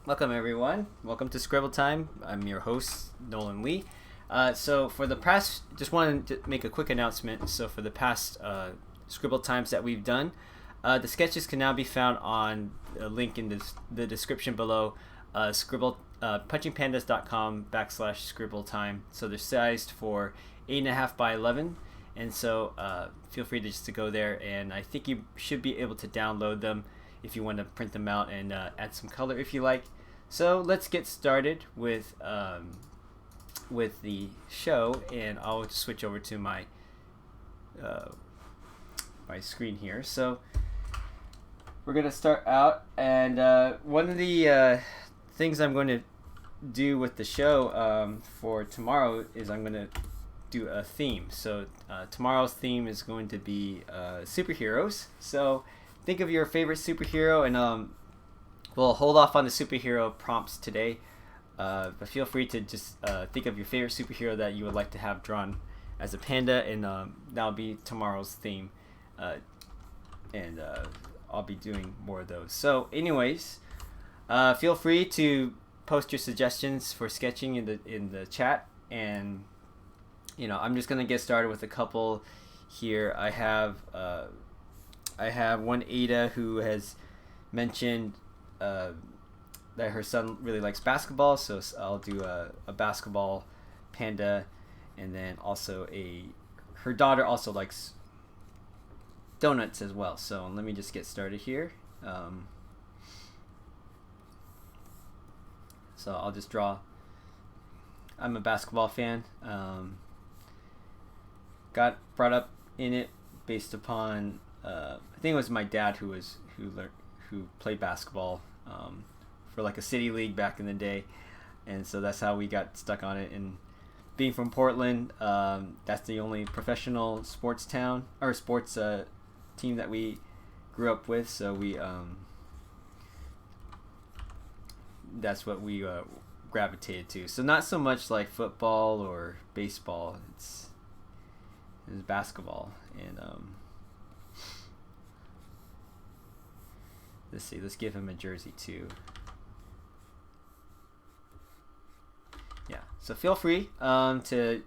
Welcome everyone. Welcome to Scribble Time. I'm your host, Nolan Lee. So for the past, just wanted to make a quick announcement. So for the past Scribble Times that we've done, the sketches can now be found on a link in the description below. Punchingpandas.com/Scribble Time. So they're sized for 8.5 by 11, and so feel free to go there. And I think you should be able to download them if you want to print them out and add some color if you like. So let's get started with the show, and I'll just switch over to my my screen here. So we're gonna start out, and one of the things I'm going to do with the show for tomorrow is I'm going to do a theme. So tomorrow's theme is going to be superheroes. So think of your favorite superhero, and we'll hold off on the superhero prompts today, but feel free to just think of your favorite superhero that you would like to have drawn as a panda, and that'll be tomorrow's theme, and I'll be doing more of those. So anyways, feel free to post your suggestions for sketching in the chat, and I'm just gonna get started with a couple here. I have one Ada who has mentioned that her son really likes basketball, so I'll do a basketball panda, and then also her daughter also likes donuts as well. So let me just get started here. So I'll just draw. I'm a basketball fan. Got brought up in it based upon I think it was my dad who played basketball for like a city league back in the day, and so that's how we got stuck on it. And being from Portland, that's the only professional sports town or sports team that we grew up with, so we that's what we gravitated to. So not so much like football or baseball, it's basketball. And let's see, let's give him a jersey too. Yeah, so feel free to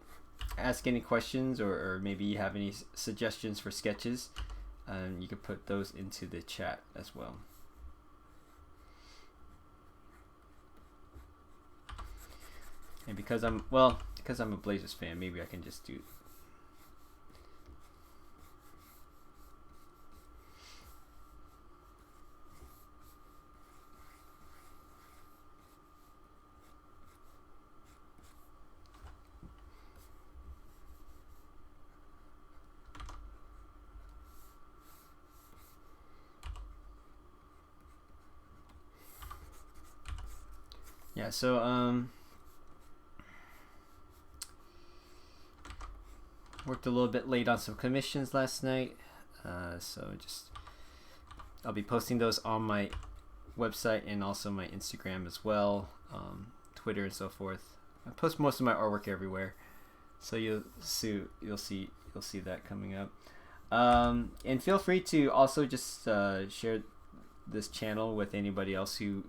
ask any questions, or maybe you have any suggestions for sketches. You can put those into the chat as well. And because I'm a Blazers fan, maybe I can just do. Yeah, so worked a little bit late on some commissions last night, so I'll be posting those on my website and also my Instagram as well, Twitter and so forth. I post most of my artwork everywhere, so you'll see that coming up. And feel free to also just share this channel with anybody else who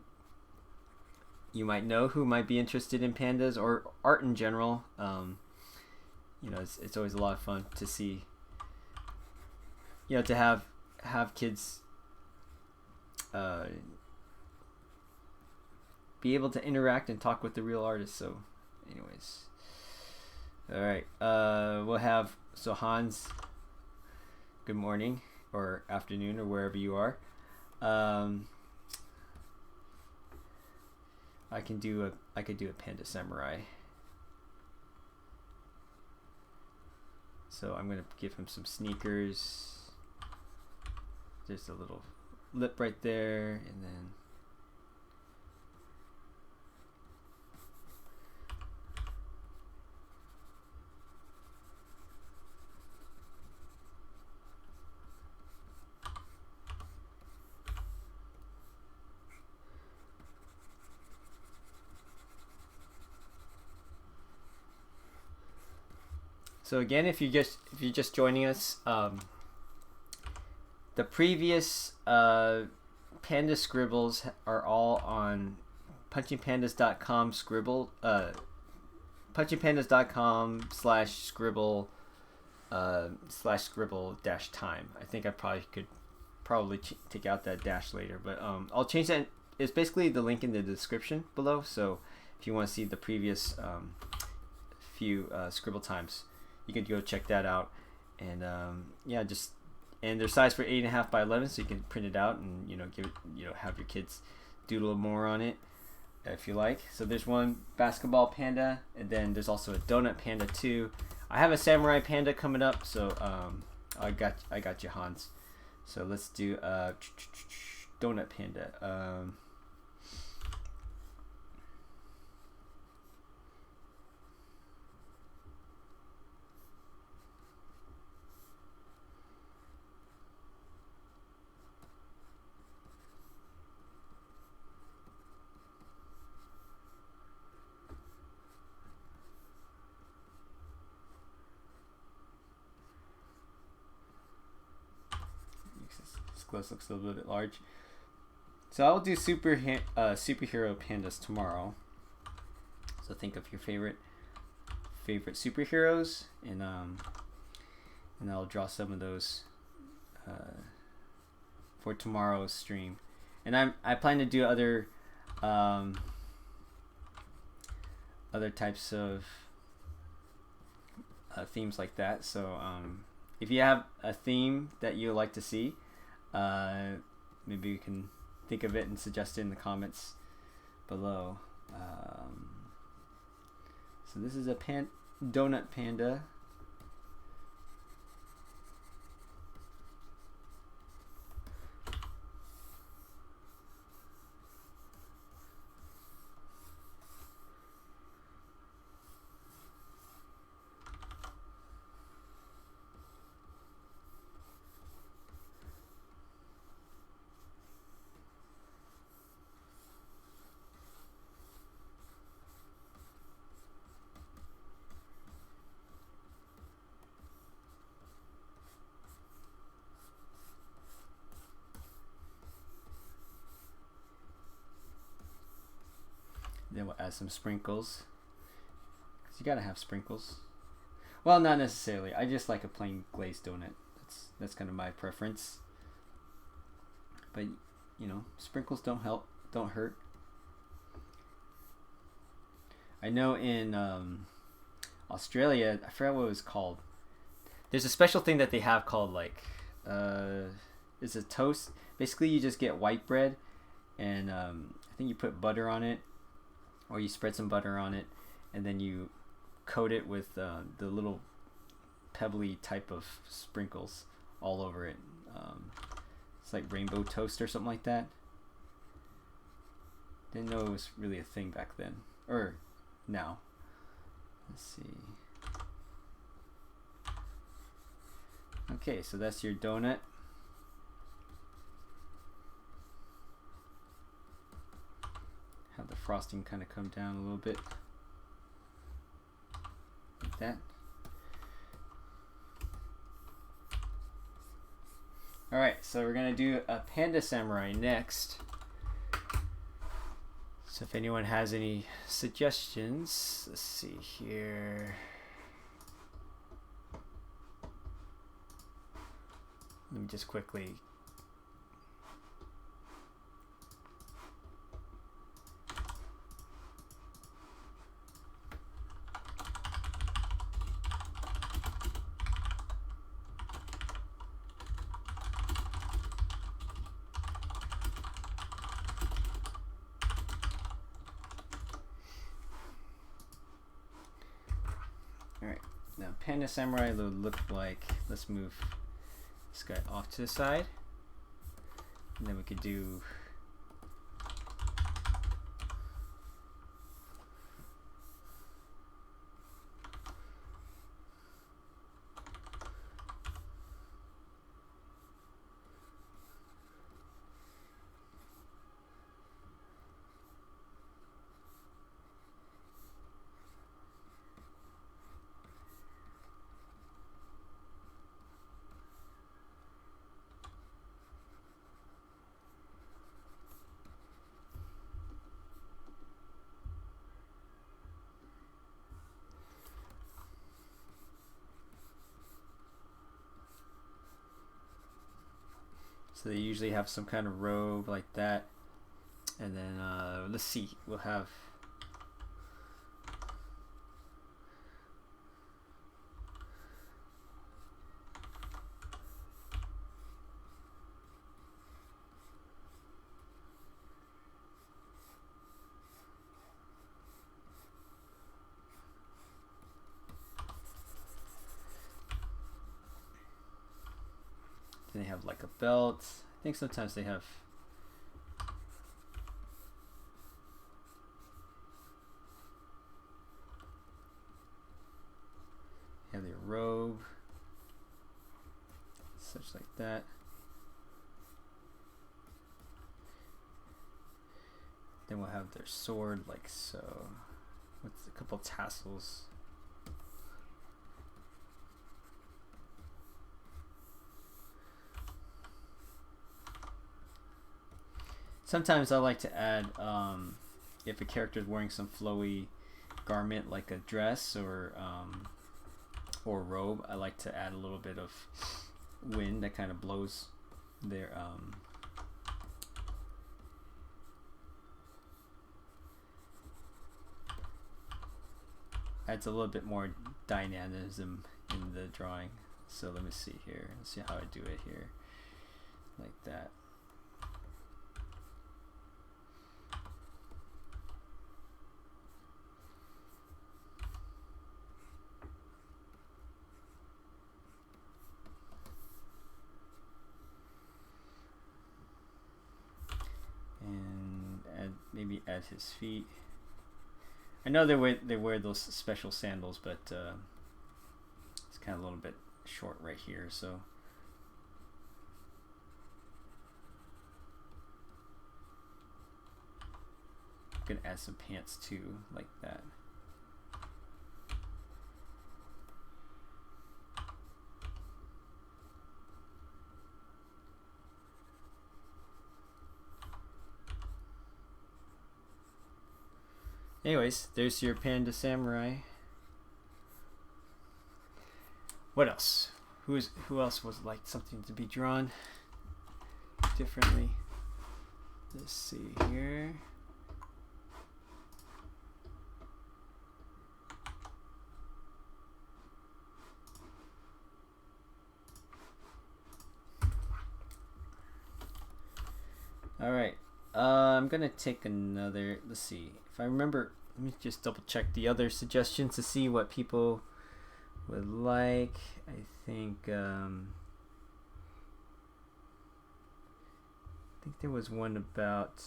you might know who might be interested in pandas or art in general. It's always a lot of fun to see, to have kids be able to interact and talk with the real artists. So anyways, all right, we'll have, so Hans, good morning or afternoon or wherever you are. I could do a Panda Samurai. So I'm gonna give him some sneakers. There's a little lip right there, and then so again, if you're just joining us, the previous Panda scribbles are all on punchingpandas.com Scribble punchingpandas.com/Scribble /Scribble-time. I think I could take out that dash later, but I'll change that. It's basically the link in the description below, so if you want to see the previous few Scribble times, you can go check that out. And yeah, and they're sized for 8.5 by 11, so you can print it out and give it, have your kids doodle more on it if you like. So there's one basketball panda, and then there's also a donut panda too. I have a samurai panda coming up, so I got you, Hans. So let's do donut panda. This close looks a little bit large. So I'll do superhero pandas tomorrow. So think of your favorite superheroes, and I'll draw some of those for tomorrow's stream. And I plan to do other types of themes like that. So if you have a theme that you would like to see, maybe you can think of it and suggest it in the comments below. So this is a donut panda. Then we'll add some sprinkles, because you gotta have sprinkles. Well, not necessarily. I just like a plain glazed donut. That's kind of my preference. But sprinkles don't hurt. I know in Australia, I forgot what it was called. There's a special thing that they have called it's a toast. Basically, you just get white bread, and I think you put butter on it, or you spread some butter on it, and then you coat it with the little pebbly type of sprinkles all over it. It's like rainbow toast or something like that. Didn't know it was really a thing back then, or now. Let's see. Okay, so that's your donut. Have the frosting kind of come down a little bit, like that. Alright, so we're going to do a panda samurai next. So if anyone has any suggestions, let's see here. Let me just quickly. Alright, now Panda Samurai would look like, let's move this guy off to the side, and then we could do So they usually have some kind of robe like that. And then let's see, we'll have they have like a belt. I think sometimes they have their robe, such like that. Then we'll have their sword like so, with a couple tassels. Sometimes I like to add, if a character is wearing some flowy garment like a dress or robe, I like to add a little bit of wind that kind of blows their adds a little bit more dynamism in the drawing. So let me see here. Let's see how I do it here, like that. Maybe add his feet. I know they wear those special sandals, but it's kind of a little bit short right here, so I'm gonna add some pants too, like that. Anyways, there's your Panda Samurai. What else? Who else was like something to be drawn differently? Let's see here. All right. I'm gonna take another. Let's see if I remember. Let me just double check the other suggestions to see what people would like. I think there was one about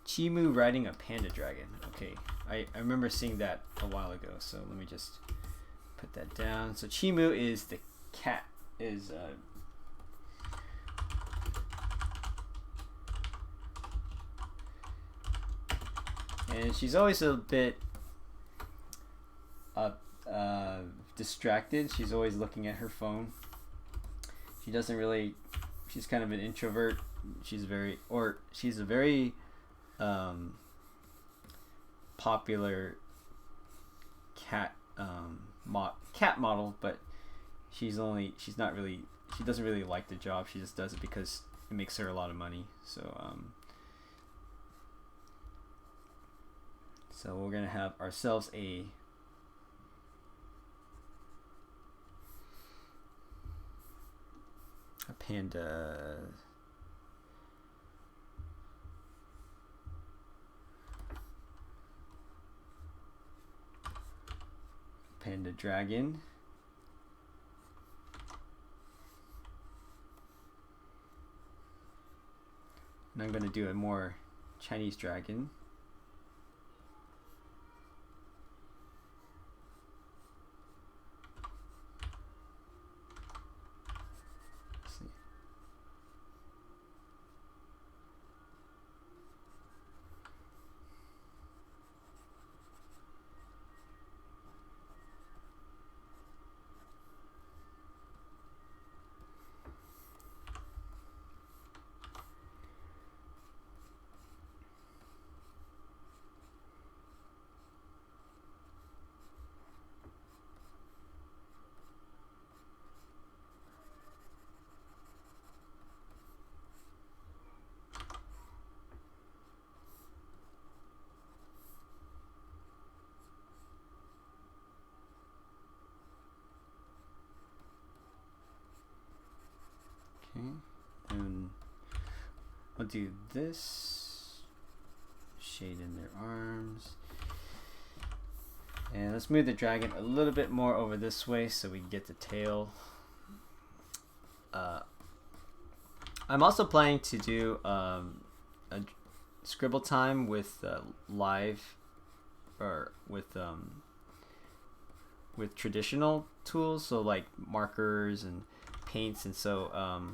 Chimu riding a panda dragon. Okay, I remember seeing that a while ago. So let me just put that down. So Chimu is the cat. And she's always a bit distracted. She's always looking at her phone. She doesn't really. She's kind of an introvert. She's a very popular cat model, but she doesn't really like the job. She just does it because it makes her a lot of money. So we're gonna have ourselves a panda dragon. And I'm gonna do a more Chinese dragon. Okay, and I'll do this. Shade in their arms. And let's move the dragon a little bit more over this way so we can get the tail. I'm also planning to do a Scribble time with live or with traditional tools, so like markers and paints, and so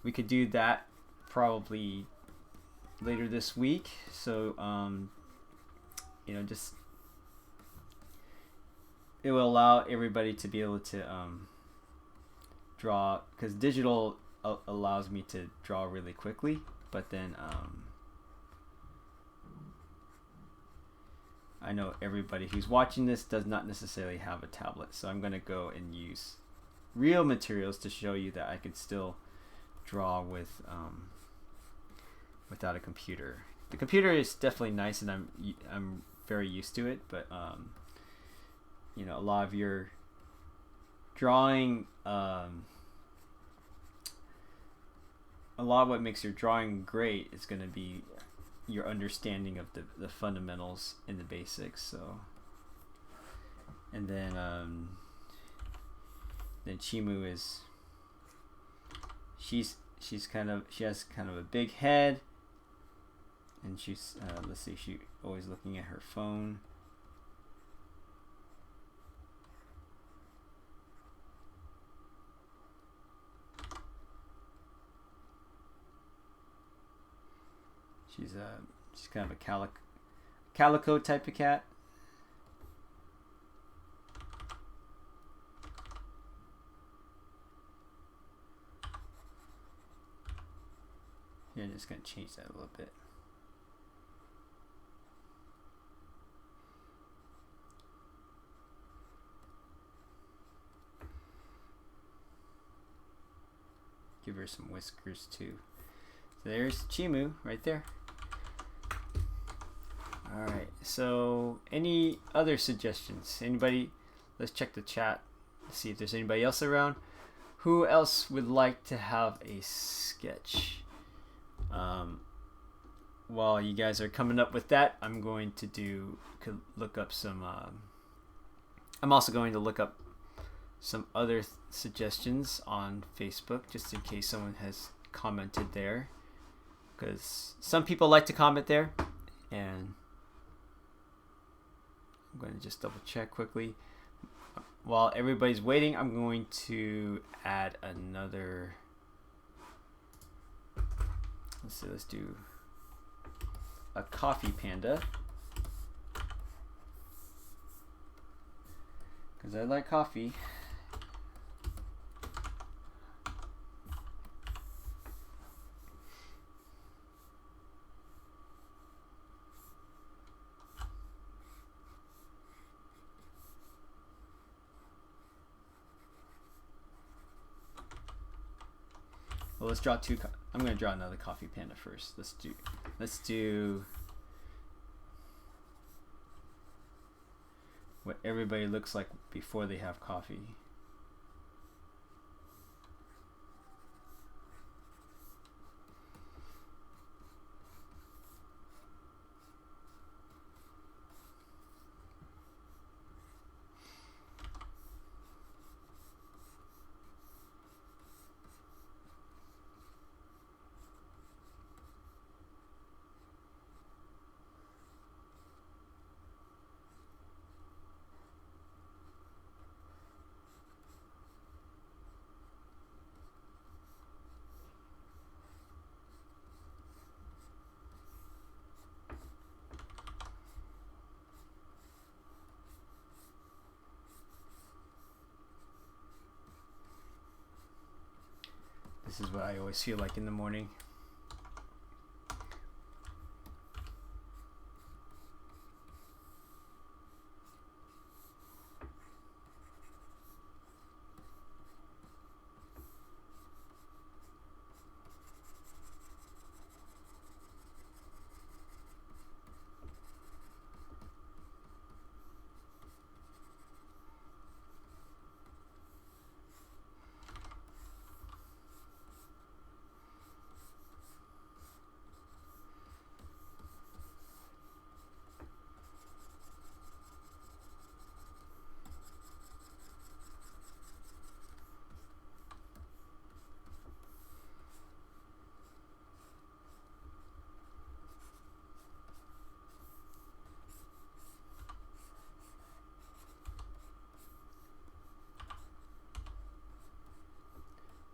we could do that probably later this week. So you know, just it will allow everybody to be able to draw, because digital allows me to draw really quickly, but then I know everybody who's watching this does not necessarily have a tablet, so I'm going to go and use real materials to show you that I can still draw with without a computer. The computer is definitely nice, and I'm very used to it, but you know, a lot of your drawing, a lot of what makes your drawing great is going to be your understanding of the fundamentals and the basics. So, and then Chimu is, she has kind of a big head, and she's let's see, she always looking at her phone. She's kind of a calico type of cat. Here, I'm just gonna change that a little bit. Give her some whiskers too. So there's Chimu right there. Alright, so any other suggestions? Anybody? Let's check the chat to see if there's anybody else around. Who else would like to have a sketch? While you guys are coming up with that, I'm going to look up some. I'm also going to look up some other suggestions on Facebook, just in case someone has commented there, because some people like to comment there, and I'm going to just double check quickly. While everybody's waiting, I'm going to add another. Let's do a coffee panda, because I like coffee. Well, let's draw two. I'm going to draw another coffee panda first. Let's do what everybody looks like before they have coffee. This is what I always feel like in the morning.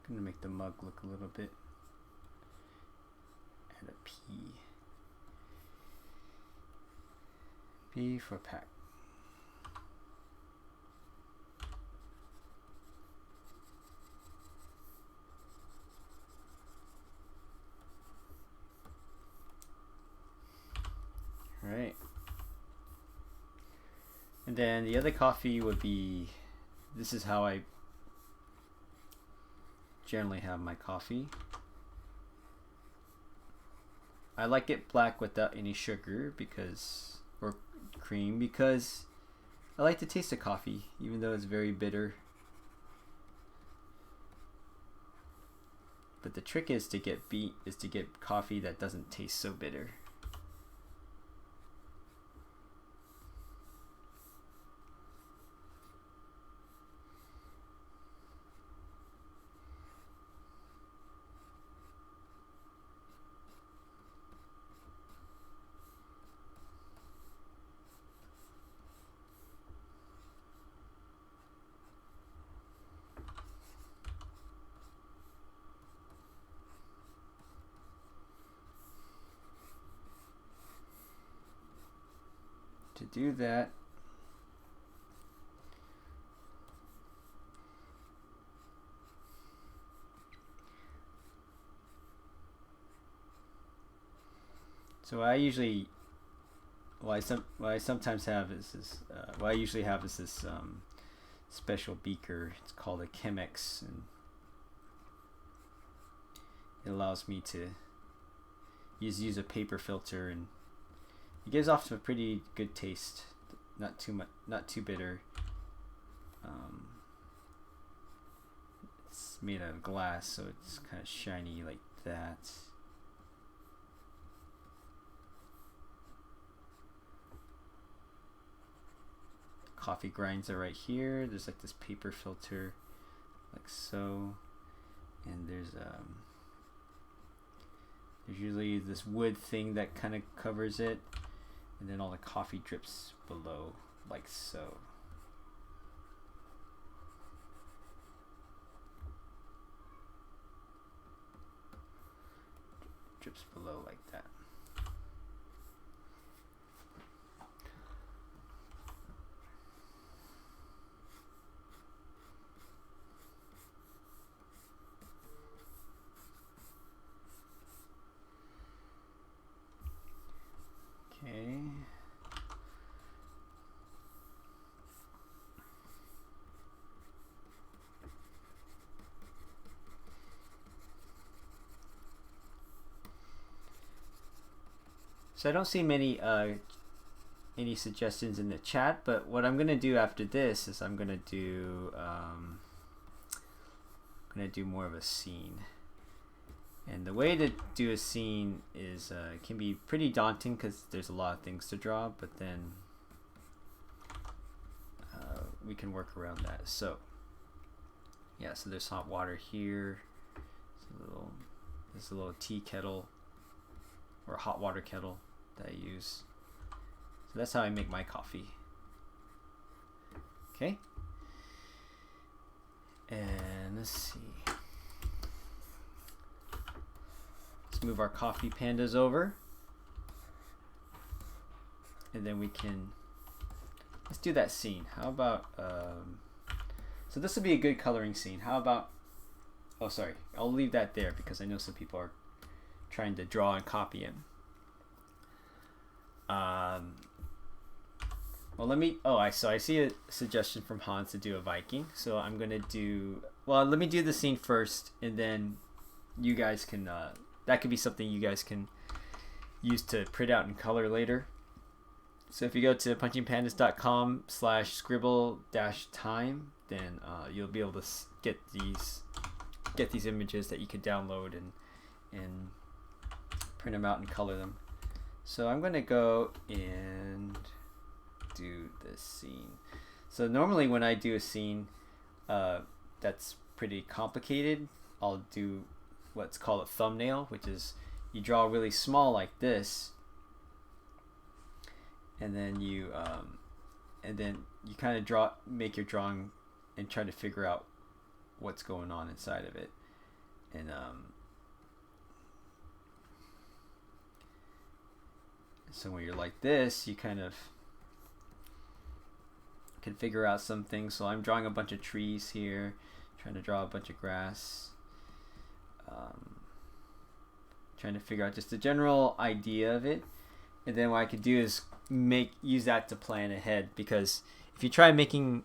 gonna make the mug look a little bit. Add a P. P for pack. Right. And then the other coffee would be, this is how I generally have my coffee. I like it black without any sugar because, or cream, because I like to taste the coffee even though it's very bitter. But the trick is to get coffee that doesn't taste so bitter. To do that, so what I sometimes have is this. What I usually have is this special beaker. It's called a Chemex, and it allows me to use a paper filter, and it gives off a pretty good taste. Not too much, not too bitter. It's made out of glass, so it's kind of shiny like that. Coffee grinds are right here. There's like this paper filter, like so, and there's usually this wood thing that kind of covers it, and then all the coffee drips below, like so. Drips below like that. Okay. So I don't see any suggestions in the chat, but what I'm gonna do after this is I'm gonna do more of a scene. And the way to do a scene is it can be pretty daunting because there's a lot of things to draw, but then we can work around that. So yeah, so there's hot water here. There's a little tea kettle or hot water kettle that I use. So that's how I make my coffee. Okay. And let's see. Let's move our coffee pandas over. And then we can, let's do that scene. How about, so this will be a good coloring scene. How about, oh sorry, I'll leave that there because I know some people are trying to draw and copy it. Well, let me, so I see a suggestion from Hans to do a Viking. So I'm going to do, well, let me do the scene first, and then you guys can, that could be something you guys can use to print out and color later. So if you go to punchingpandas.com/scribble-time, then you'll be able to get these images that you can download and print them out and color them. So I'm going to go and do this scene. So normally when I do a scene that's pretty complicated, I'll do what's called a thumbnail, which is you draw really small like this, and then you kind of make your drawing and try to figure out what's going on inside of it. And so when you're like this, you kind of can figure out some things. So I'm drawing a bunch of trees here, trying to draw a bunch of grass, trying to figure out just the general idea of it. And then what I could do is use that to plan ahead, because if you try making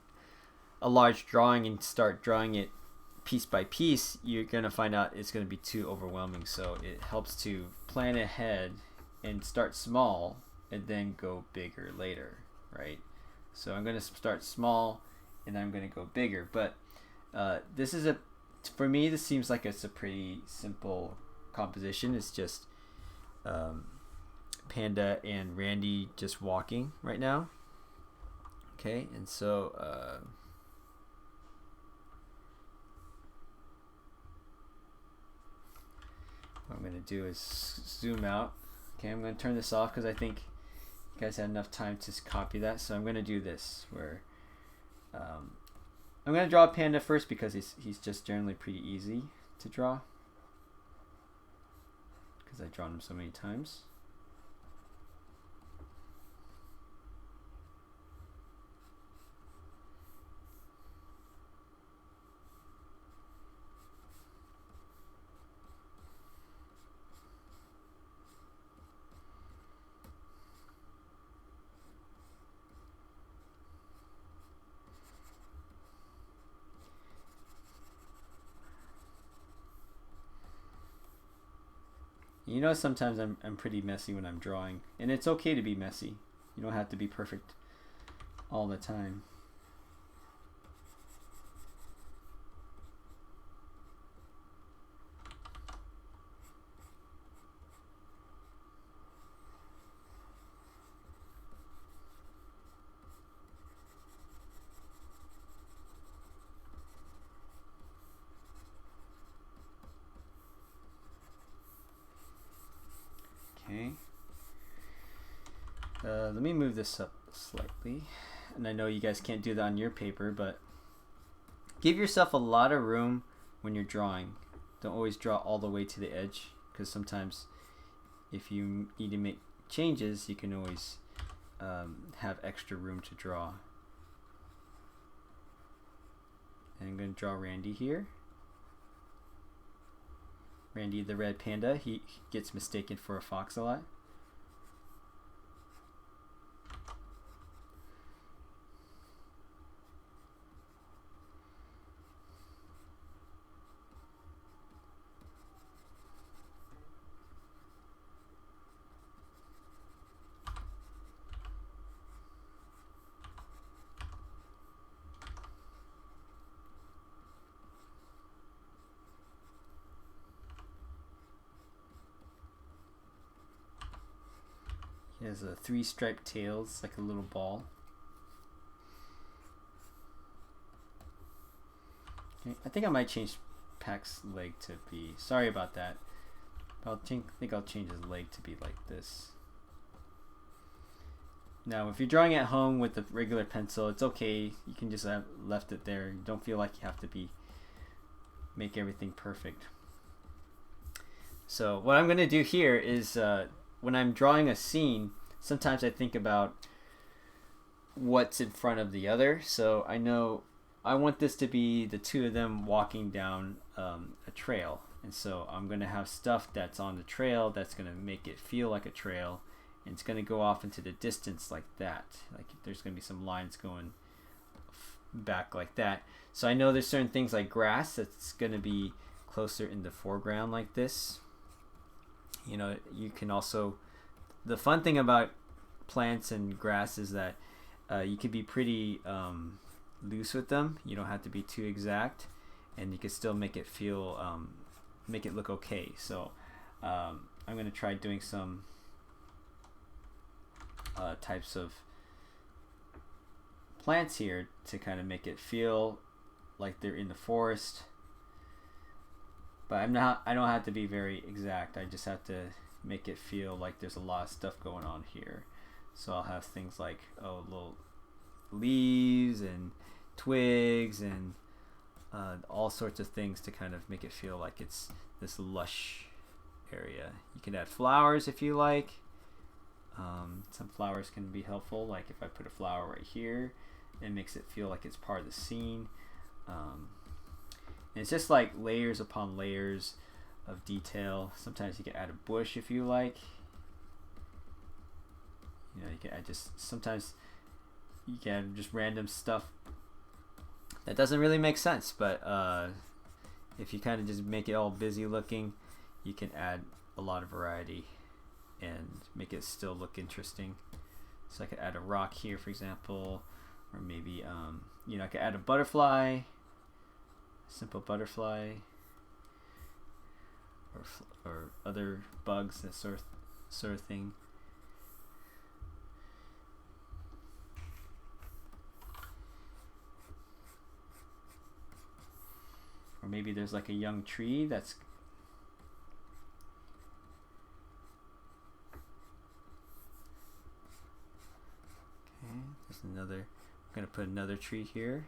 a large drawing and start drawing it piece by piece, you're going to find out it's going to be too overwhelming. So it helps to plan ahead and start small and then go bigger later, right? So I'm going to start small and then I'm going to go bigger. But this is for me, this seems like it's a pretty simple composition. It's just Panda and Randy just walking right now. Okay, and so what I'm going to do is zoom out. Okay, I'm going to turn this off because I think you guys had enough time to copy that. So I'm going to do this where I'm going to draw Panda first because he's just generally pretty easy to draw because I've drawn him so many times. You know, sometimes I'm pretty messy when I'm drawing, and it's okay to be messy. You don't have to be perfect all the time. Okay. Let me move this up slightly. And I know you guys can't do that on your paper, but give yourself a lot of room when you're drawing. Don't always draw all the way to the edge, because sometimes if you need to make changes, you can always have extra room to draw. And I'm going to draw Randy here. Randy the red panda, he gets mistaken for a fox a lot. He has a 3 striped tails, like a little ball. Okay, I think I might change Pac's leg to be, sorry about that. I think I'll change his leg to be like this. Now, if you're drawing at home with a regular pencil, it's okay. You can just have left it there. You don't feel like you have to make everything perfect. So what I'm going to do here is when I'm drawing a scene, sometimes I think about what's in front of the other. So I know I want this to be the two of them walking down a trail. And so I'm going to have stuff that's on the trail that's going to make it feel like a trail. And it's going to go off into the distance like that. Like there's going to be some lines going back like that. So I know there's certain things like grass that's going to be closer in the foreground like this. You know, you can also, the fun thing about plants and grass is that you can be pretty loose with them. You don't have to be too exact, and you can still make it feel, make it look okay. So I'm going to try doing some types of plants here to kind of make it feel like they're in the forest. But I don't have to be very exact. I just have to make it feel like there's a lot of stuff going on here. So I'll have things like little leaves and twigs and all sorts of things to kind of make it feel like it's this lush area. You can add flowers if you like. Some flowers can be helpful, like if I put a flower right here, it makes it feel like it's part of the scene. And it's just like layers upon layers of detail. Sometimes you can add a bush if you like. You know, you can add sometimes you can just random stuff that doesn't really make sense, but if you kind of just make it all busy looking, you can add a lot of variety and make it still look interesting. So I could add a rock here, for example, or maybe you know, I could add a butterfly, simple butterfly, or other bugs, that sort of thing. Or maybe there's like a young tree that's okay. There's another. I'm gonna put another tree here.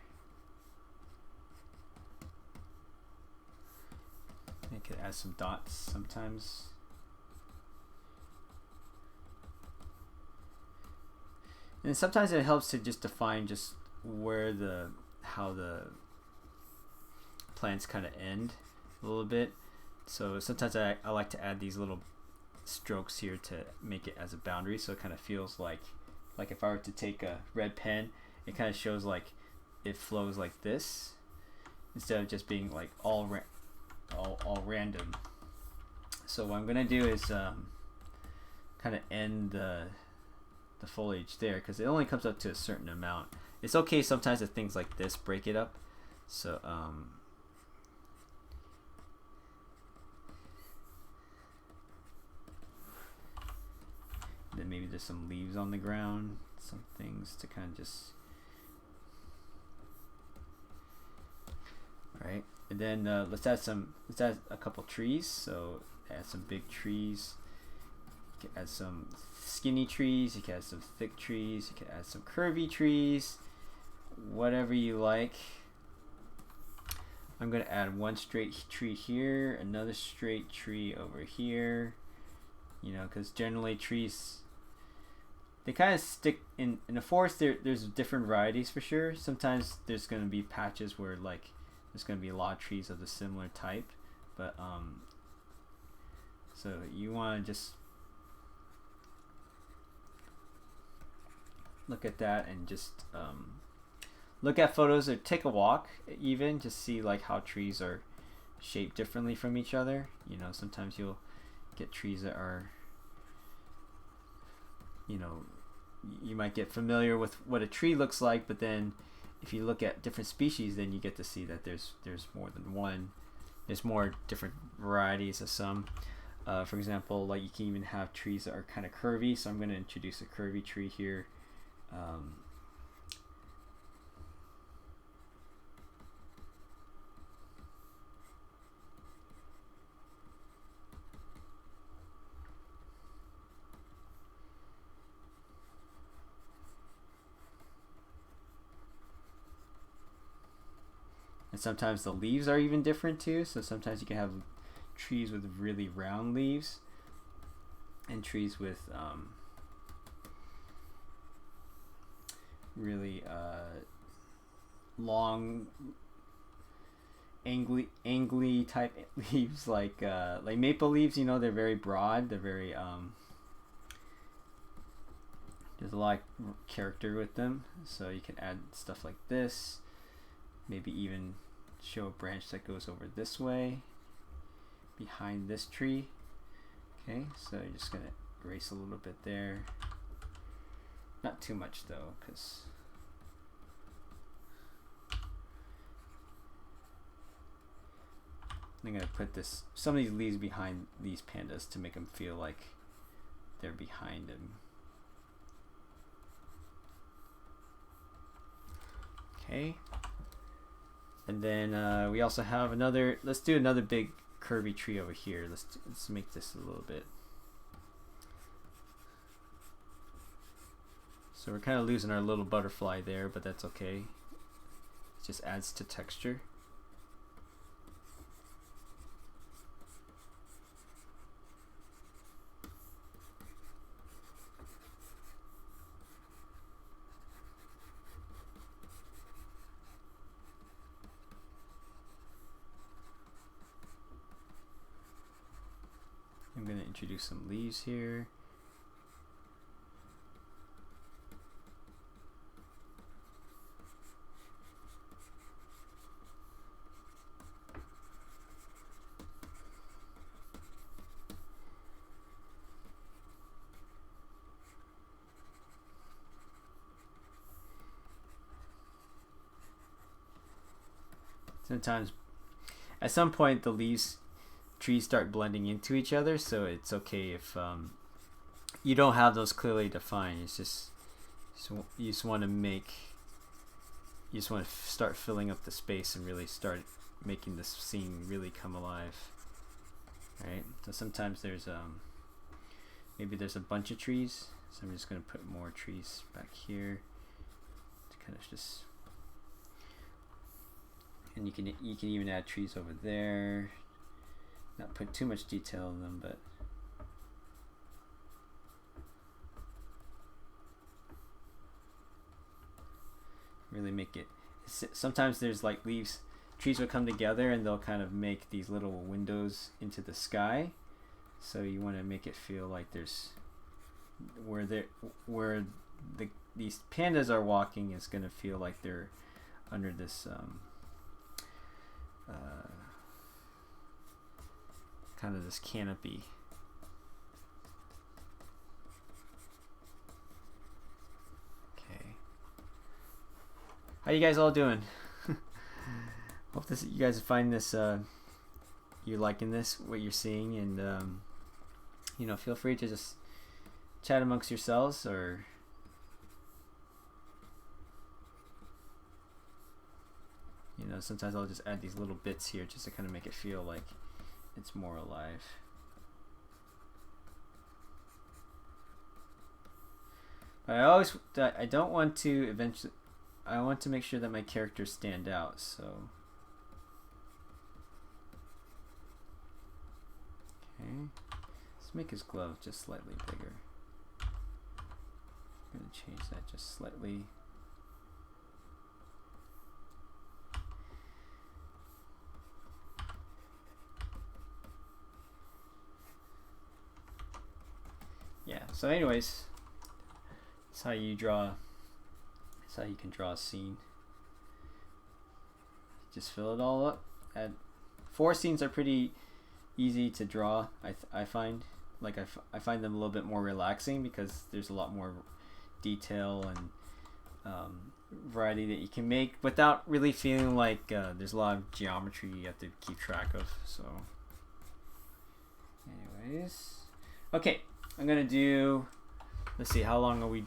I could add some dots sometimes. And sometimes it helps to just define just where how the plants kind of end a little bit. So sometimes I like to add these little strokes here to make it as a boundary, so it kind of feels like if I were to take a red pen, it kind of shows like it flows like this instead of just being like all random. So what I'm gonna do is kind of end the foliage there, because it only comes up to a certain amount. It's okay sometimes if things like this break it up. So then maybe there's some leaves on the ground, some things to kind of just, right? And then let's add a couple trees. So add some big trees. You can add some skinny trees. You can add some thick trees. You can add some curvy trees. Whatever you like. I'm gonna add one straight tree here, another straight tree over here. You know, because generally trees, they kind of stick in a forest. There's different varieties for sure. Sometimes there's going to be patches where like there's going to be a lot of trees of the similar type, but so you want to just look at that and just look at photos or take a walk, even just see like how trees are shaped differently from each other. You know, sometimes you'll get trees that are, you know, you might get familiar with what a tree looks like, but then if you look at different species, then you get to see that there's more than one. There's more different varieties of some. For example, like you can even have trees that are kind of curvy, so I'm going to introduce a curvy tree here. And sometimes the leaves are even different too. So sometimes you can have trees with really round leaves and trees with really long, angly type leaves, like maple leaves. You know, they're very broad. They're very there's a lot of character with them. So you can add stuff like this. Maybe even show a branch that goes over this way behind this tree. Okay, so you're just gonna erase a little bit there. Not too much though, because I'm gonna put some of these leaves behind these pandas to make them feel like they're behind them. Okay. And then we also have another, let's do another big curvy tree over here. Let's make this a little bit. So we're kind of losing our little butterfly there, but that's okay. It just adds to texture. introduce some leaves here. Sometimes, at some point, the trees start blending into each other, so it's okay if you don't have those clearly defined. It's just you just want to start filling up the space and really start making this scene really come alive. Right? So sometimes there's maybe there's a bunch of trees, so I'm just going to put more trees back here to kind of just. And you can even add trees over there. Not put too much detail in them, but really make it. Sometimes there's like trees will come together and they'll kind of make these little windows into the sky. So you want to make it feel like there's where these pandas are walking is going to feel like they're under this. Kind of this canopy. Okay. How you guys all doing? Hope you guys find this you're liking this, what you're seeing, and you know, feel free to just chat amongst yourselves, or you know, sometimes I'll just add these little bits here just to kind of make it feel like it's more alive. But I don't want to eventually, I want to make sure that my characters stand out, so. Okay, let's make his glove just slightly bigger. I'm going to change that just slightly. Yeah, so anyways, that's how you draw, that's how you can draw a scene. Just fill it all up. 4 scenes are pretty easy to draw, I find. Like I find them a little bit more relaxing because there's a lot more detail and variety that you can make without really feeling like there's a lot of geometry you have to keep track of. So anyways, okay. I'm gonna do, let's see, how long are we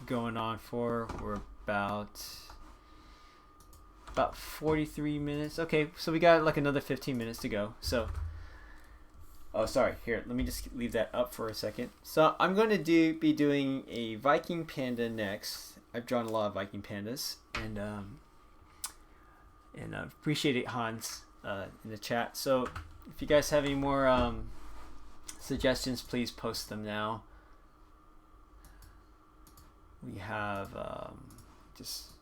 going on for? We're about 43 minutes. Okay, so we got like another 15 minutes to go. So, oh sorry, here, let me just leave that up for a second. So I'm going to be doing a Viking panda next. I've drawn a lot of Viking pandas, and I appreciate it, Hans, in the chat. So if you guys have any more suggestions, please post them now. We have just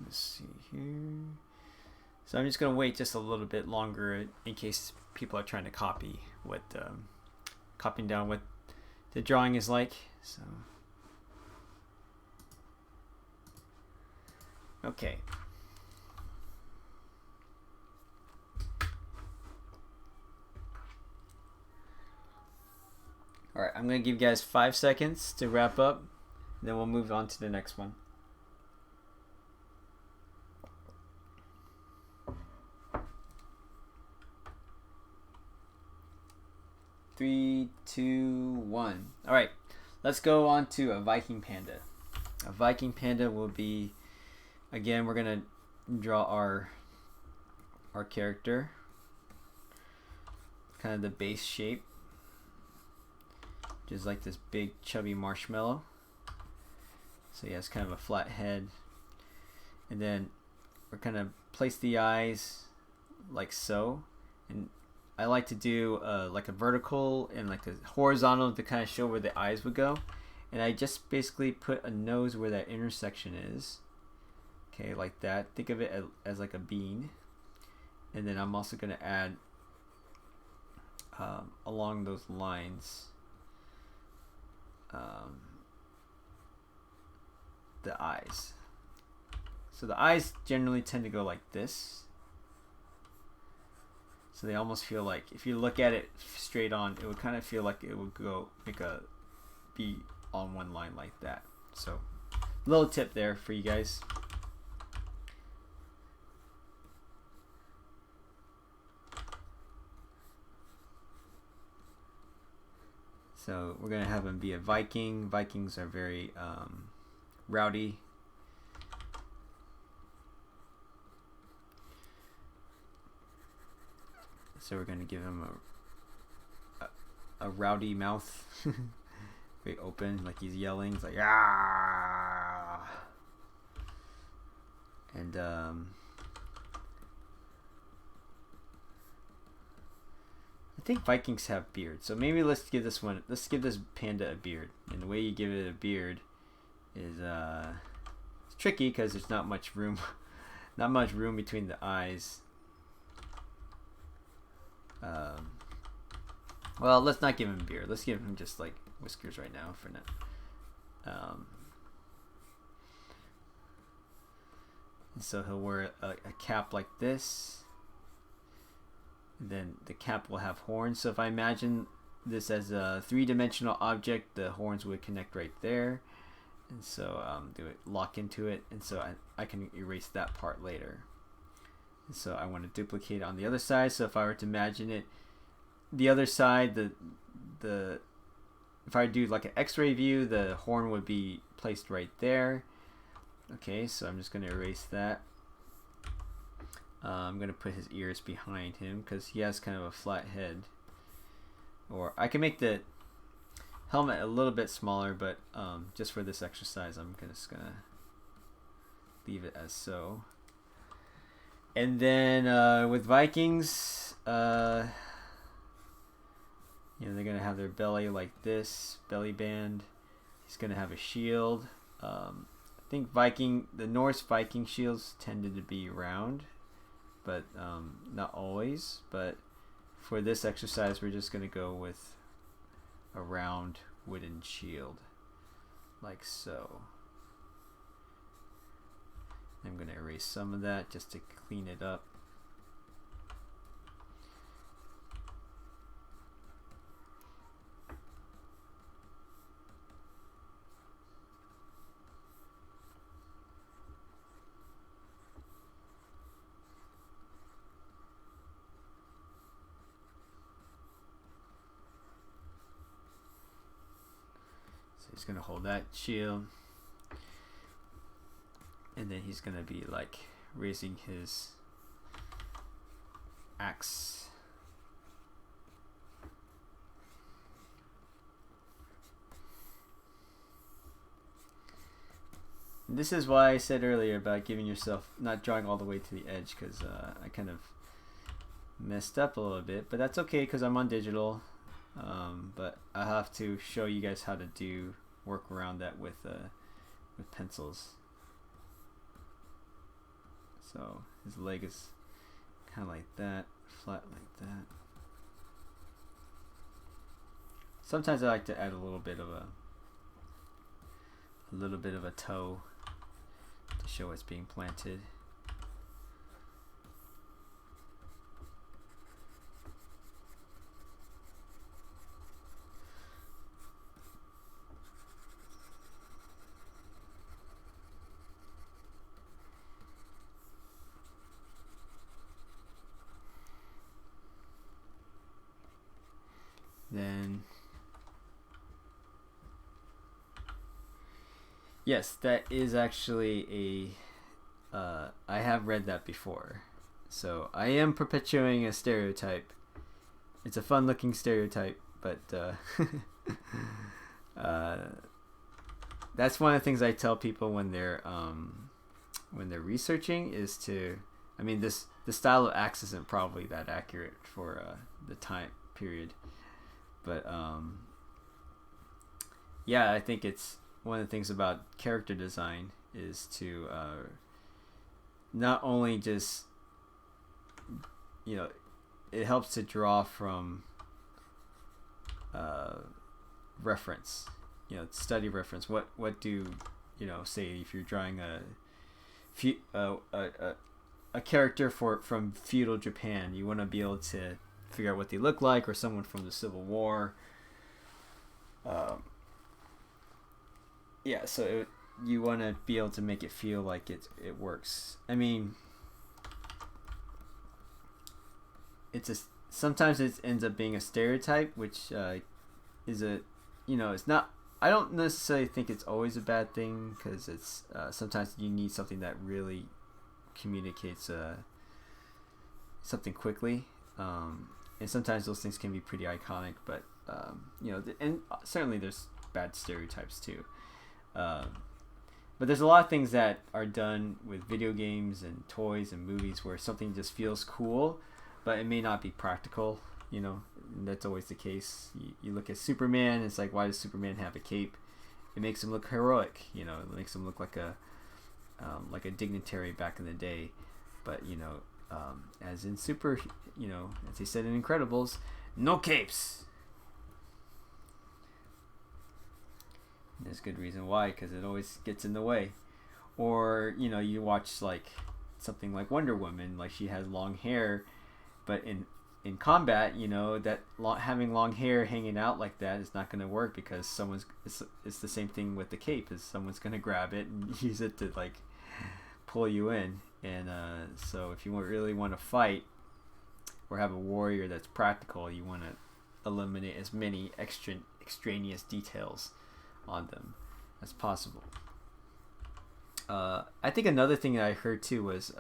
let's see here. So I'm just gonna wait just a little bit longer in case people are trying to copy what copying down what the drawing is like. So okay. All right, I'm gonna give you guys 5 seconds to wrap up, then we'll move on to the next one. 3, 2, 1. All right, let's go on to a Viking panda. A Viking panda will be, again, we're gonna draw our character, kind of the base shape, which is like this big chubby marshmallow. So he has kind of a flat head, and then we're gonna place the eyes like so, and I like to do like a vertical and like a horizontal to kind of show where the eyes would go. And I just basically put a nose where that intersection is. Okay, like that. Think of it as like a bean. And then I'm also going to add along those lines the eyes. So the eyes generally tend to go like this. So they almost feel like, if you look at it straight on, it would kind of feel like it would be on one line like that. So little tip there for you guys. So we're going to have him be a Viking. Vikings are very rowdy. So we're going to give him a rowdy mouth. Very open, like he's yelling. It's like, ah! And I think Vikings have beards, so maybe let's give this panda a beard. And the way you give it a beard is it's tricky because there's not much room, between the eyes. Well, let's not give him a beard. Let's give him just like whiskers right now for now. And so he'll wear a cap like this. Then the cap will have horns. So if I imagine this as a three-dimensional object, the horns would connect right there. And so they would lock into it. And so I can erase that part later. And so I want to duplicate it on the other side. So if I were to imagine it, the other side, if I do like an X-ray view, the horn would be placed right there. Okay, so I'm just going to erase that. I'm going to put his ears behind him because he has kind of a flat head. Or I can make the helmet a little bit smaller, but just for this exercise, I'm just going to leave it as so. And then with Vikings, they're going to have their belly like this, belly band. He's going to have a shield. I think the Norse Viking shields tended to be round, but not always. But for this exercise, we're just going to go with a round wooden shield, like so. I'm going to erase some of that just to clean it up. He's going to hold that shield, and then he's going to be like raising his axe. And this is why I said earlier about giving yourself, not drawing all the way to the edge, because I kind of messed up a little bit, but that's okay because I'm on digital. But I have to show you guys how to work around that with pencils. So his leg is kind of like that, flat like that. Sometimes I like to add a little bit of a toe to show it's being planted. Then, yes, that is actually I have read that before. So I am perpetuating a stereotype. It's a fun looking stereotype, but that's one of the things I tell people when they're researching is to I mean, the style of axe isn't probably that accurate for the time period, but yeah, I think it's one of the things about character design is to not only just, you know, it helps to draw from reference, you know, study reference. What do, you know, say if you're drawing a character from feudal Japan, you want to be able to figure out what they look like, or someone from the Civil War. Yeah, so you want to be able to make it feel like it works. I mean, sometimes it ends up being a stereotype, which is a, you know, it's not. I don't necessarily think it's always a bad thing, because it's sometimes you need something that really communicates something quickly, and sometimes those things can be pretty iconic. But you know, and certainly there's bad stereotypes too. But there's a lot of things that are done with video games and toys and movies where something just feels cool, but it may not be practical. You know, and that's always the case. You look at Superman, it's like, why does Superman have a cape? It makes him look heroic. You know, it makes him look like a dignitary back in the day. But you know, as in you know, as they said in Incredibles, no capes. There's good reason why, because it always gets in the way. Or, you know, you watch like something like Wonder Woman, like she has long hair, but in combat, you know, that having long hair hanging out like that is not going to work, because it's the same thing with the cape, is someone's going to grab it and use it to like pull you in. And so if you really want to fight or have a warrior that's practical, you want to eliminate as many extraneous details on them as possible. I think another thing that I heard too was,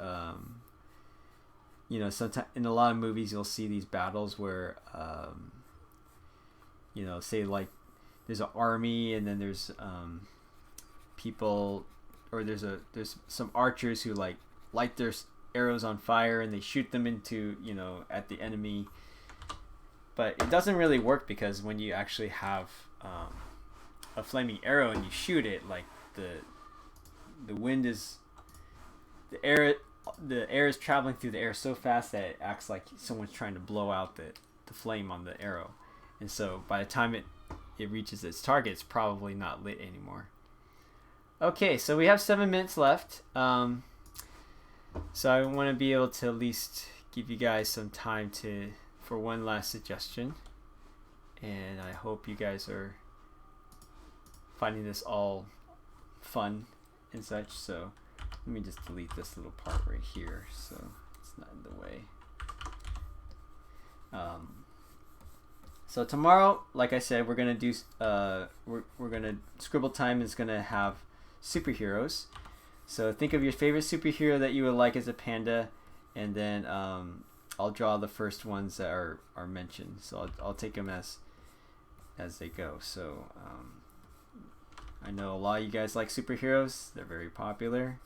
you know, sometimes in a lot of movies you'll see these battles where, you know, say like there's an army, and then there's people, or there's some archers who like light their arrows on fire and they shoot them into, you know, at the enemy. But it doesn't really work, because when you actually have a flaming arrow and you shoot it, like the wind is, the air is traveling through the air so fast that it acts like someone's trying to blow out the flame on the arrow, and so by the time it reaches its target, it's probably not lit anymore. Okay, so we have 7 minutes left, so I want to be able to at least give you guys some time for one last suggestion, and I hope you guys are finding this all fun and such. So let me just delete this little part right here so it's not in the way. So tomorrow, like I said, we're gonna do we're gonna Scribble Time is gonna have superheroes. So think of your favorite superhero that you would like as a panda, and then I'll draw the first ones that are mentioned. So I'll take them as they go. So I know a lot of you guys like superheroes. They're very popular.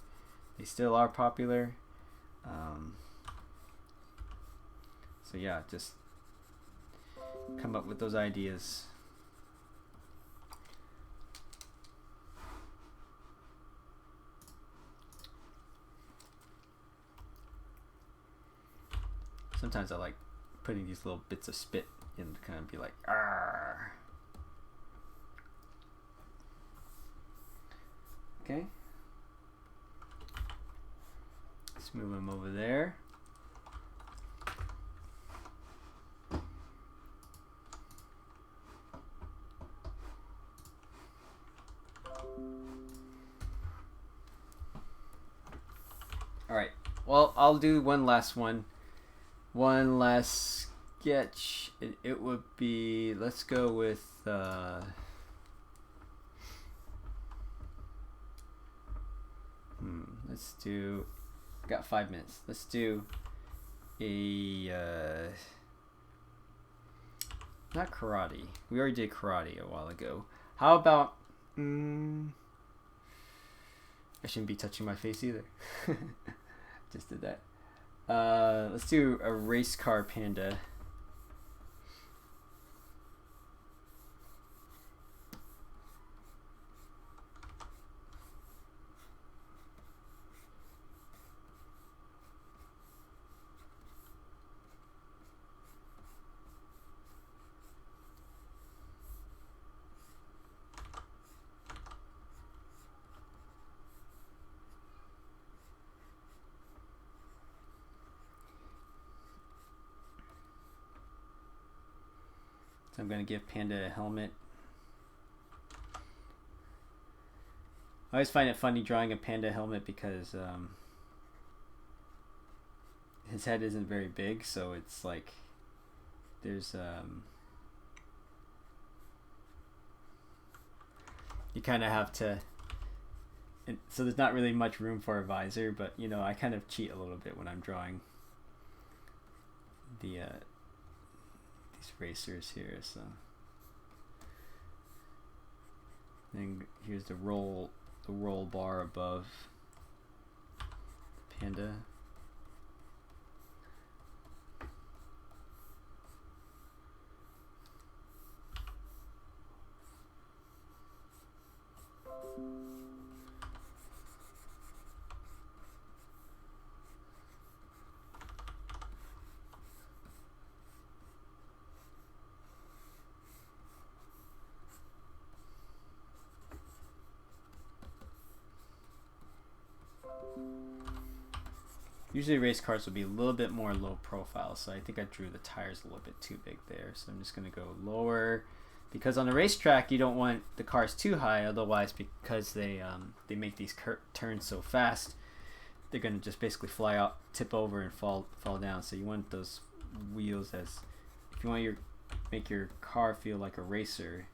They still are popular. So yeah, just come up with those ideas. Sometimes I like putting these little bits of spit in to kind of be like, "Arr." Okay. Let's move them over there. All right. Well, I'll do one last one. One last sketch. It would be, let's go with let's do, got 5 minutes. Let's do a not karate. We already did karate a while ago. How about I shouldn't be touching my face either. Just did that. Let's do a race car panda. So I'm going to give Panda a helmet. I always find it funny drawing a panda helmet because his head isn't very big, so it's like there's you kind of have to, so there's not really much room for a visor, but you know, I kind of cheat a little bit when I'm drawing the these racers here. So then here's the roll bar above Panda. Usually race cars will be a little bit more low profile, so I think I drew the tires a little bit too big there. So I'm just going to go lower, because on the racetrack you don't want the cars too high, otherwise because they make these turns so fast, they're going to just basically fly out, tip over, and fall down. So you want those wheels as, if you want make your car feel like a racer,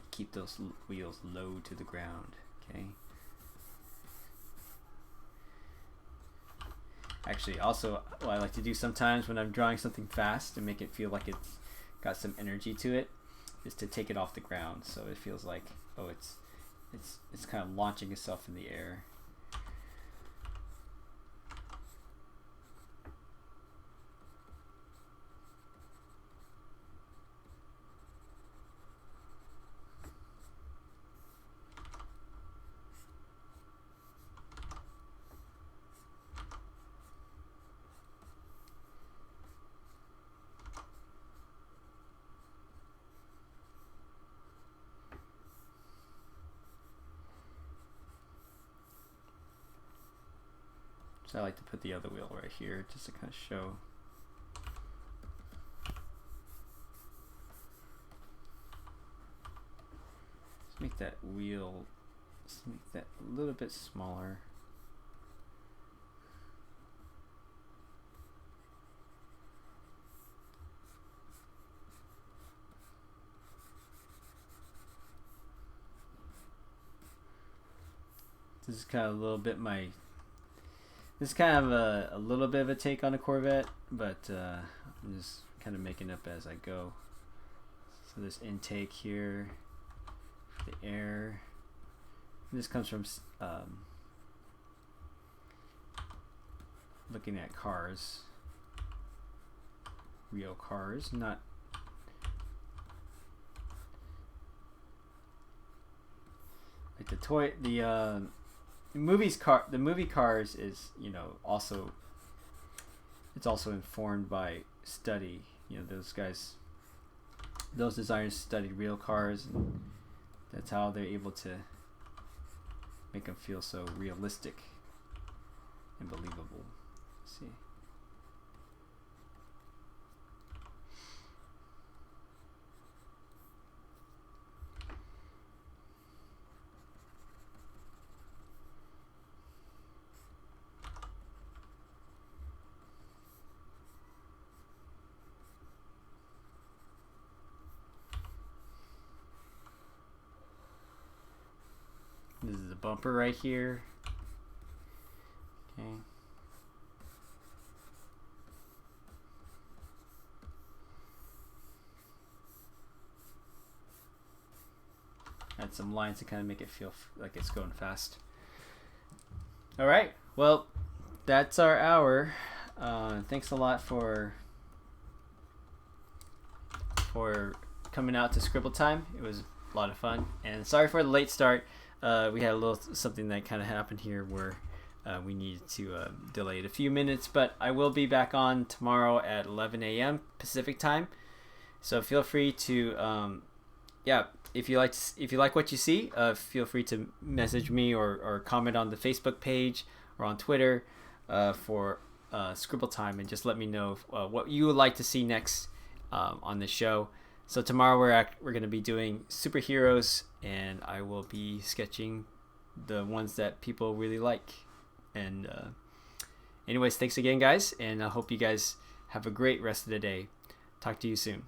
keep those wheels low to the ground. Okay. Actually, also, what I like to do sometimes when I'm drawing something fast to make it feel like it's got some energy to it, is to take it off the ground, so it feels like, oh, it's kind of launching itself in the air. So I like to put the other wheel right here just to kind of show. Let's make that wheel, let's make that a little bit smaller. This is kind of a little bit this is kind of a little bit of a take on a Corvette, but I'm just kind of making up as I go. So this intake here, the air. And this comes from looking at cars, real cars, not like the toy. The movie cars is, you know, also, it's also informed by study. You know, those designers studied real cars, and that's how they're able to make them feel so realistic and believable. Let's see. This is a bumper right here. Okay. Add some lines to kind of make it feel like it's going fast. All right. Well, that's our hour. Thanks a lot for coming out to Scribble time. It was a lot of fun, and sorry for the late start. We had a little something that kind of happened here where we needed to delay it a few minutes, but I will be back on tomorrow at 11 a.m. Pacific time. So feel free to, if you like what you see, feel free to message me or comment on the Facebook page or on Twitter for Scribble time, and just let me know what you would like to see next on the show. So tomorrow we're going to be doing superheroes, and I will be sketching the ones that people really like. And anyways, thanks again, guys, and I hope you guys have a great rest of the day. Talk to you soon.